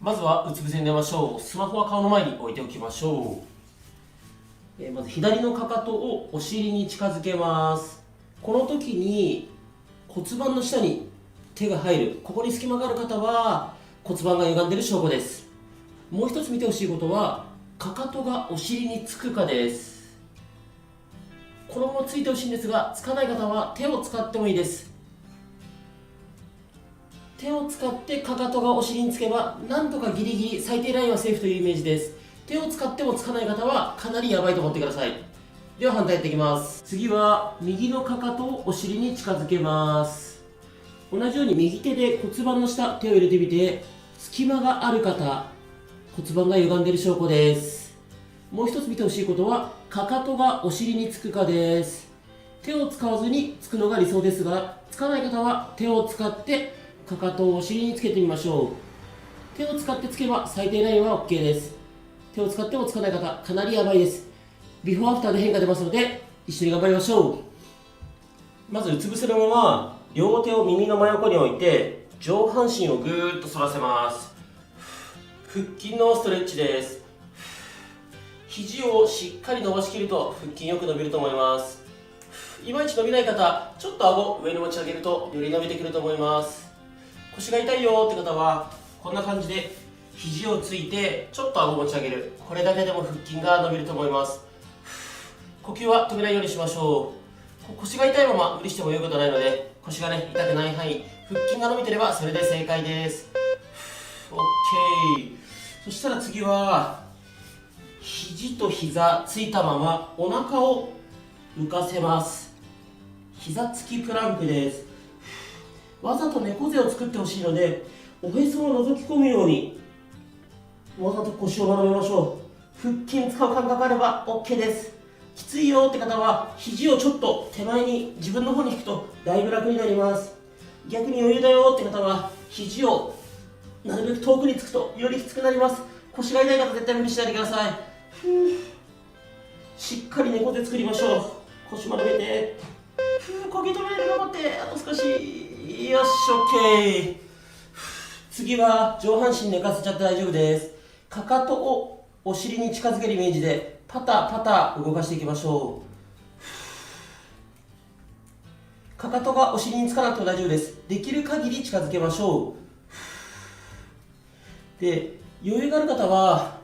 まずはうつ伏せに寝ましょう。スマホは顔の前に置いておきましょう。まず左のかかとをお尻に近づけます。この時に骨盤の下に手が入る、ここに隙間がある方は骨盤が歪んでいる証拠です。もう一つ見てほしいことは、かかとがお尻につくかです。このままついてほしいんですが、つかない方は手を使ってもいいです。手を使ってかかとがお尻につけば、なんとかギリギリ最低ラインはセーフというイメージです。手を使ってもつかない方はかなりやばいと思ってください。では反対やっていきます。次は右のかかとをお尻に近づけます。同じように右手で骨盤の下、手を入れてみて、隙間がある方、骨盤が歪んでいる証拠です。もう一つ見てほしいことは、かかとがお尻につくかです。手を使わずにつくのが理想ですが、つかない方は手を使ってかかとをお尻につけてみましょう。手を使ってつけば最低ラインは OK です。手を使ってもつかない方、かなりやばいです。ビフォーアフターで変化出ますので、一緒に頑張りましょう。まずうつ伏せのまま両手を耳の真横に置いて、上半身をぐーっと反らせます。腹筋のストレッチです。肘をしっかり伸ばしきると腹筋よく伸びると思います。いまいち伸びない方、ちょっと顎上に持ち上げるとより伸びてくると思います。腰が痛いよって方はこんな感じで肘をついてちょっと顎持ち上げる、これだけでも腹筋が伸びると思います。呼吸は止めないようにしましょう。腰が痛いまま無理しても良いことないので、腰がね痛くない範囲、腹筋が伸びてればそれで正解です。 OK。 そしたら次は肘と膝ついたままお腹を浮かせます。膝つきプランクです。わざと猫背を作ってほしいので、おへそを覗き込むようにわざと腰を丸めましょう。腹筋使う感覚あれば OK です。きついよって方は肘をちょっと手前に自分の方に引くとだいぶ楽になります。逆に余裕だよって方は肘をなるべく遠くにつくとよりきつくなります。腰が痛い方絶対無理しないでください。しっかり猫背作りましょう。腰丸めて、呼吸止めないで頑張って、あと少し。よし OK。 次は上半身寝かせちゃって大丈夫です。かかとをお尻に近づけるイメージでパタパタ動かしていきましょう。かかとがお尻につかなくても大丈夫です。できる限り近づけましょう。で、余裕がある方は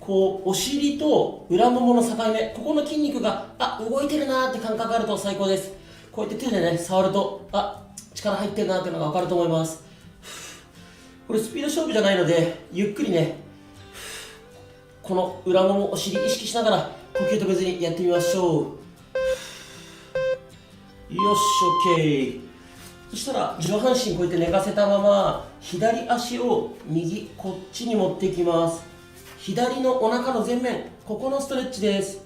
こうお尻と裏ももの境目、ここの筋肉が動いてるなーって感覚があると最高です。こうやって手でね触ると力入ってるなーっていうのが分かると思います。これスピード勝負じゃないので、ゆっくりねこの裏ももお尻意識しながら呼吸止めずにやってみましょう。よし OK。 そしたら上半身こうやって寝かせたまま左足を右こっちに持っていきます。左のお腹の前面、ここのストレッチです。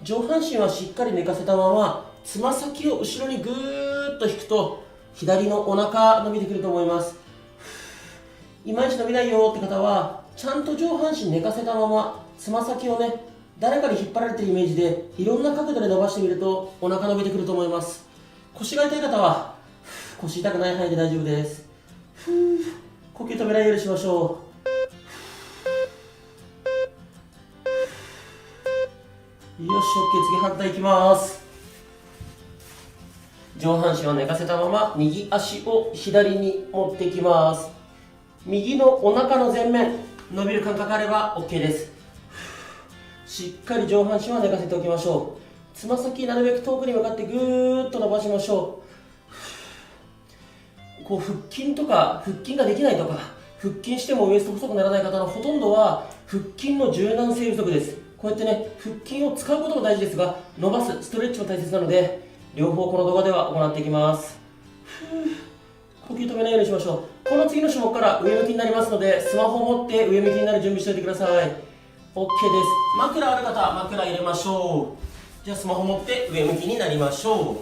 上半身はしっかり寝かせたままつま先を後ろにぐーっと引くと左のお腹伸びてくると思います。いまいち伸びないよって方はちゃんと上半身寝かせたままつま先をね誰かに引っ張られてるイメージでいろんな角度で伸ばしてみるとお腹伸びてくると思います。腰が痛い方は腰痛くない範囲で大丈夫です。呼吸止めないようにしましょう。よし OK。 次反対いきます。上半身を寝かせたまま右足を左に持っていきます。右のお腹の前面伸びる感覚あれば OK です。しっかり上半身は寝かせておきましょう。つま先なるべく遠くに向かってぐーっと伸ばしましょう。こう腹筋とか腹筋ができないとか腹筋してもウエスト細くならない方のほとんどは腹筋の柔軟性不足です。こうやってね腹筋を使うことも大事ですが、伸ばすストレッチも大切なので両方この動画では行っていきます。呼吸止めないようにしましょう。この次の種目から上向きになりますので、スマホを持って上向きになる準備しておいてください。 OK です。枕ある方枕入れましょう。じゃあスマホ持って上向きになりましょう。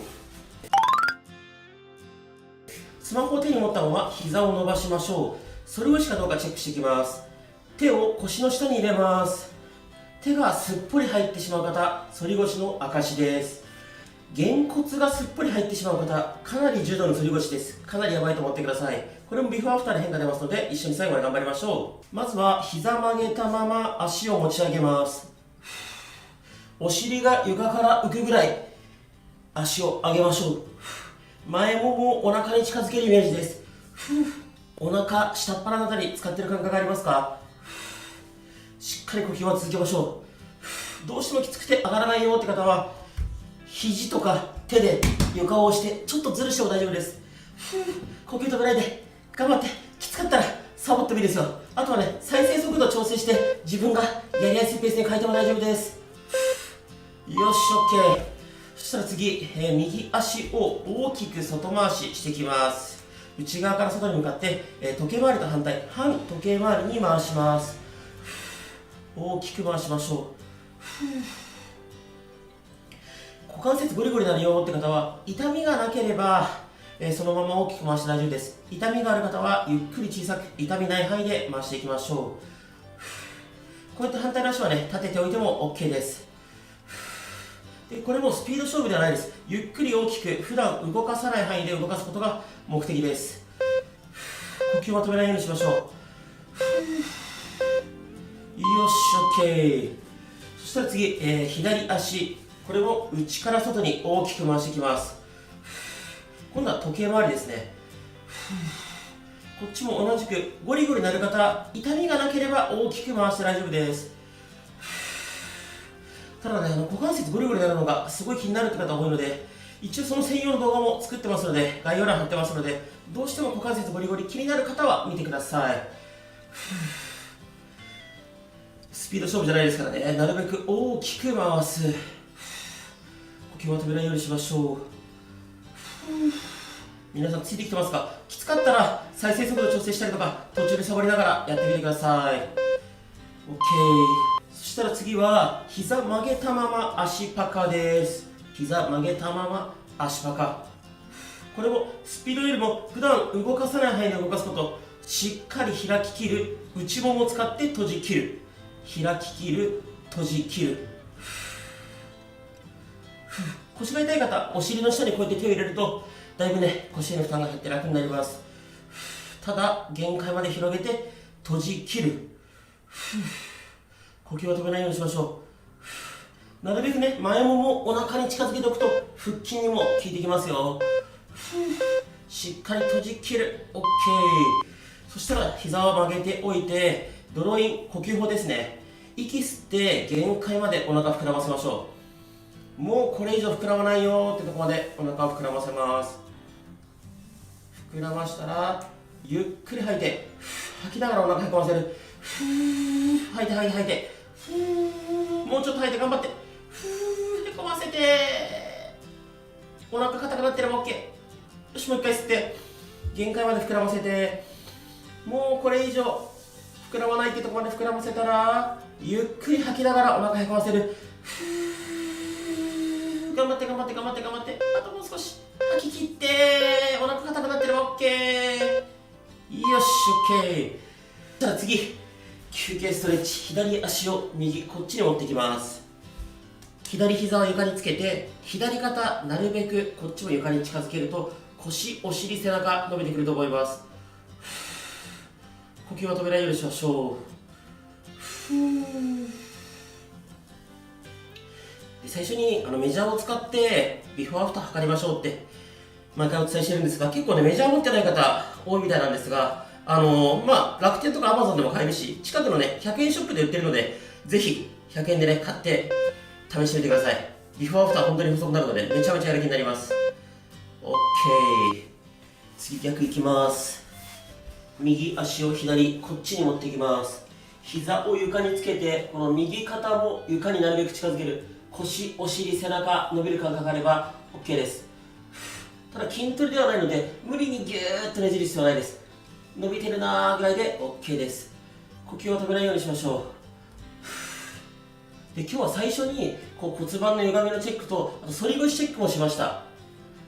スマホを手に持ったまま膝を伸ばしましょう。反り腰かどうかチェックしていきます。手を腰の下に入れます。手がすっぽり入ってしまう方、反り腰の証です。げんこつがすっぽり入ってしまう方、かなり重度の反り腰です。かなりやばいと思ってください。これもビフォーアフターで変化出ますので、一緒に最後まで頑張りましょう。まずは膝曲げたまま足を持ち上げます。お尻が床から浮くぐらい足を上げましょう。前ももをお腹に近づけるイメージです。お腹下っ腹のあたり使ってる感覚ありますか？しっかり呼吸は続けましょう。どうしてもきつくて上がらないよって方は肘とか手で床を押してちょっとずるしても大丈夫です。呼吸止めないで頑張って。きつかったらサボってもいいですよ。あとはね、再生速度調整して自分がやりやすいペースに変えても大丈夫です。よし OK。 そしたら次、右足を大きく外回ししていきます。内側から外に向かって、時計回りと反対、反時計回りに回します。大きく回しましょう。股関節ゴリゴリになるよって方は痛みがなければ、そのまま大きく回して大丈夫です。痛みがある方はゆっくり小さく痛みない範囲で回していきましょう。こうやって反対の足はね、立てておいても OK です。でこれもスピード勝負ではないです。ゆっくり大きく普段動かさない範囲で動かすことが目的です。呼吸は止めないようにしましょう。よし OK。 そしたら次、左足、これも内から外に大きく回していきます。今度は時計回りですね。こっちも同じくゴリゴリなる方、痛みがなければ大きく回して大丈夫です。ただね、股関節ゴリゴリなるのがすごい気になるって方多いので、一応その専用の動画も作ってますので、概要欄貼ってますので、どうしても股関節ゴリゴリ気になる方は見てください。スピード勝負じゃないですからね、なるべく大きく回す。呼吸は止めないようにしましょう。皆さんついてきてますか？きつかったら再生速度調整したりとか途中でサボりながらやってみてください。 OK。 そしたら次は膝曲げたまま足パカです。膝曲げたまま足パカ。これもスピードよりも普段動かさない範囲で動かすこと。しっかり開ききる、内ももを使って閉じきる、開ききる、閉じきる。腰が痛い方、お尻の下にこうやって手を入れるとだいぶね、腰への負担が減って楽になります。ただ限界まで広げて閉じきる。呼吸は止めないようにしましょう。なるべくね、前ももお腹に近づけておくと腹筋にも効いてきますよ。しっかり閉じきる。 OK。 そしたら膝を曲げておいて、ドローイン呼吸法ですね。息吸って限界までお腹膨らませましょう。もうこれ以上膨らまないよってところまでお腹を膨らませます。膨らましたらゆっくり吐いて、吐きながらお腹へこませる。吐いて吐いて吐いて、もうちょっと吐いて頑張って、へこませて、お腹硬くなってれば OK。 よし、もう一回吸って限界まで膨らませて、もうこれ以上膨らまないってところまで膨らませたらゆっくり吐きながらお腹へこませる。頑張って頑張って頑張って頑張って、あともう少し吐き切って、お腹硬くなってれば OK。 よし OK。 じゃあ次、休憩ストレッチ。左足を右こっちに持ってきます。左膝を床につけて、左肩なるべくこっちも床に近づけると腰、お尻、背中伸びてくると思います。呼吸は止めないようにしましょう。で最初にメジャーを使ってビフォーアフター測りましょうって毎回お伝えしてるんですが、結構ねメジャー持ってない方多いみたいなんですが、楽天とかアマゾンでも買えるし、近くのね100円ショップで売ってるので、ぜひ100円でね買って試してみてください。ビフォーアフター本当に細くなるのでめちゃめちゃやる気になります。 OK。 次逆いきます。右足を左こっちに持っていきます。膝を床につけて、この右肩も床になるべく近づける。腰、お尻、背中伸びる感覚があれば OK です。ただ筋トレではないので無理にギューッとねじる必要はないです。伸びてるなーぐらいで OK です。呼吸を止めないようにしましょう。で今日は最初に骨盤の歪みのチェックと、あと反り腰チェックもしました。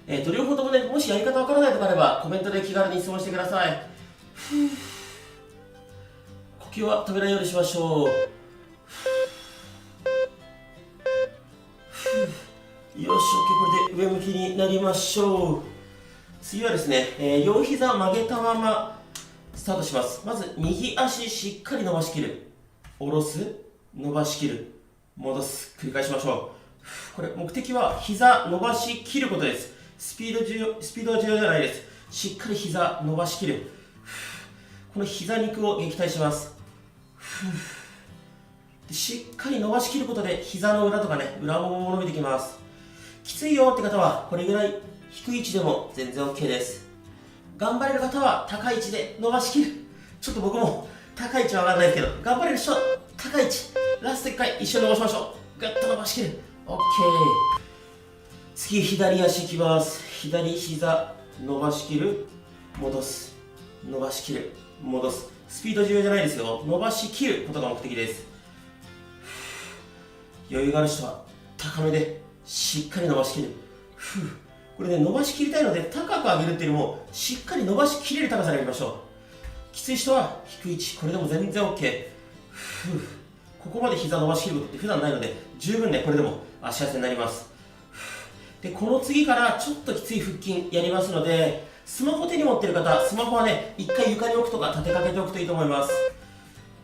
両方ともね、もしやり方わからないとかあればコメントで気軽に質問してください。呼吸は止めないようにしましょう。よし OK。 これで上向きになりましょう。次はですね、両膝曲げたままスタートします。まず右足しっかり伸ばしきる、下ろす、伸ばしきる、戻す、繰り返しましょう。これ目的は膝伸ばしきることです。スピードは重要ではないです。しっかり膝伸ばしきる。この膝肉を撃退します。しっかり伸ばしきることで膝の裏とかね、裏もも伸びてきます。きついよって方はこれぐらい低い位置でも全然 OK です。頑張れる方は高い位置で伸ばしきる。ちょっと僕も高い位置は上がらないですけど、頑張れる人は高い位置、ラスト1回一緒に伸ばしましょう。ぐっと伸ばしきる。 OK。 次左足いきます。左膝伸ばしきる、戻す、伸ばしきる、戻す。スピード重要じゃないですよ。伸ばしきることが目的です。余裕がある人は高めでしっかり伸ばしきる。これね、伸ばしきりたいので高く上げるっていうよりもしっかり伸ばしきれる高さに上げましょう。きつい人は低い位置、これでも全然 OK。 ここまで膝伸ばしきることって普段ないので十分ね、これでも足痩せになります。でこの次からちょっときつい腹筋やりますので、スマホ手に持ってる方、スマホはね一回床に置くとか立てかけておくといいと思います。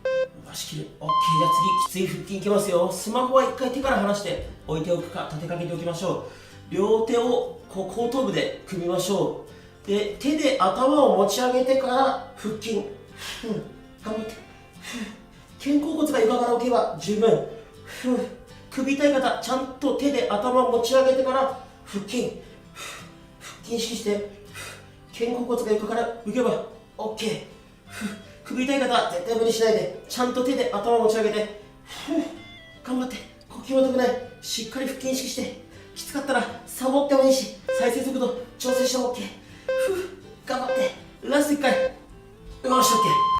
伸ばしきる。 OK。 じゃあ次きつい腹筋いきますよ。スマホは一回手から離して置いておくか立てかけておきましょう。両手を後頭部で組みましょう。で手で頭を持ち上げてから腹筋、頑張って。肩甲骨が床から置けば十分。首痛い方、ちゃんと手で頭を持ち上げてから腹筋、腹筋意識して。肩甲骨が床から浮けば OK。 首痛い方、絶対無理しないで、ちゃんと手で頭を持ち上げて。頑張って。呼吸も遠くない。しっかり腹筋意識して。きつかったらサボってもいいし、再生速度調整しても OK。 頑張って。ラスト1回。よし OK。